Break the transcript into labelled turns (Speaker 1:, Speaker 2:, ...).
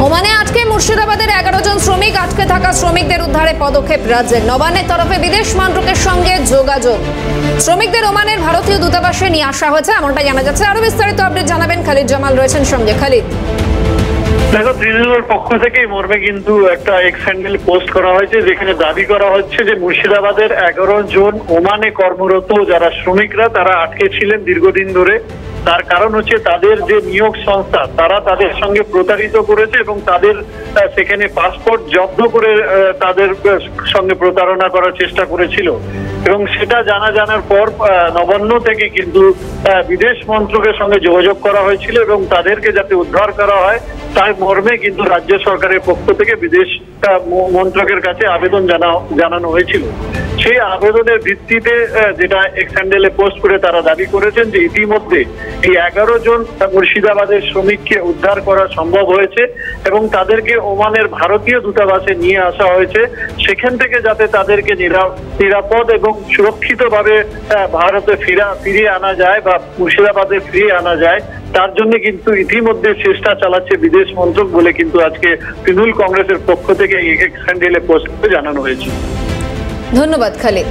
Speaker 1: ওমানে আজকে মুর্শিদাবাদের 11 জন শ্রমিক আটকে থাকা শ্রমিকদের উদ্ধারে পদক্ষেপ রাজ্যের। নবান্নের তরফে বিদেশ মন্ত্রকের সঙ্গে যোগাযোগ। শ্রমিকদের ওমানের ভারতীয় দূতাবাসে নিয়ে আসা হয়েছে, এমনটাই জানা যাচ্ছে। আরো বিস্তারিত আপডেট জানাবেন খালিদ জামাল রয়েছেন সঙ্গে। খালিদ,
Speaker 2: দেখো, তৃণমূলের পক্ষ থেকে এই মর্মে কিন্তু একটা এক্স হ্যান্ডেল পোস্ট করা হয়েছে, যেখানে দাবি করা হচ্ছে যে মুর্শিদাবাদের 11 জন ওমানে কর্মরত যারা শ্রমিকরা তারা আটকে ছিলেন দীর্ঘদিন ধরে। তার কারণ হচ্ছে তাদের যে নিয়োগ সংস্থা তারা তাদের সঙ্গে প্রতারিত করেছে এবং তাদের সেখানে পাসপোর্ট জব্দ করে তাদের সঙ্গে প্রতারণা করার চেষ্টা করেছিল। এবং সেটা জানার পর নবান্ন থেকে কিন্তু বিদেশ মন্ত্রকের সঙ্গে যোগাযোগ করা হয়েছিল এবং তাদেরকে যাতে উদ্ধার করা হয় তাই মর্মে কিন্তু রাজ্য সরকারের পক্ষ থেকে বিদেশ মন্ত্রকের কাছে আবেদন জানানো হয়েছিল। সেই আবেদনের ভিত্তিতে যেটা এক্স হ্যান্ডেলে পোস্ট করে তারা দাবি করেছেন যে ইতিমধ্যে এই 11 জন মুর্শিদাবাদের শ্রমিককে উদ্ধার করা সম্ভব হয়েছে এবং তাদেরকে ওমানের ভারতীয় দূতাবাসে নিয়ে আসা হয়েছে। সেখান থেকে যাতে তাদেরকে নিরাপদ এবং সুরক্ষিতভাবে ভারতে ফিরিয়ে আনা যায় বা মুর্শিদাবাদে ফিরিয়ে আনা যায়, তার জন্য কিন্তু ইতিমধ্যে চেষ্টা চালাচ্ছে বিদেশ মন্ত্রক বলে কিন্তু আজকে তৃণমূল কংগ্রেসের পক্ষ থেকে এক্স হ্যান্ডেলে পোস্ট করে জানানো হয়েছে।
Speaker 1: ধন্যবাদ খালিদ।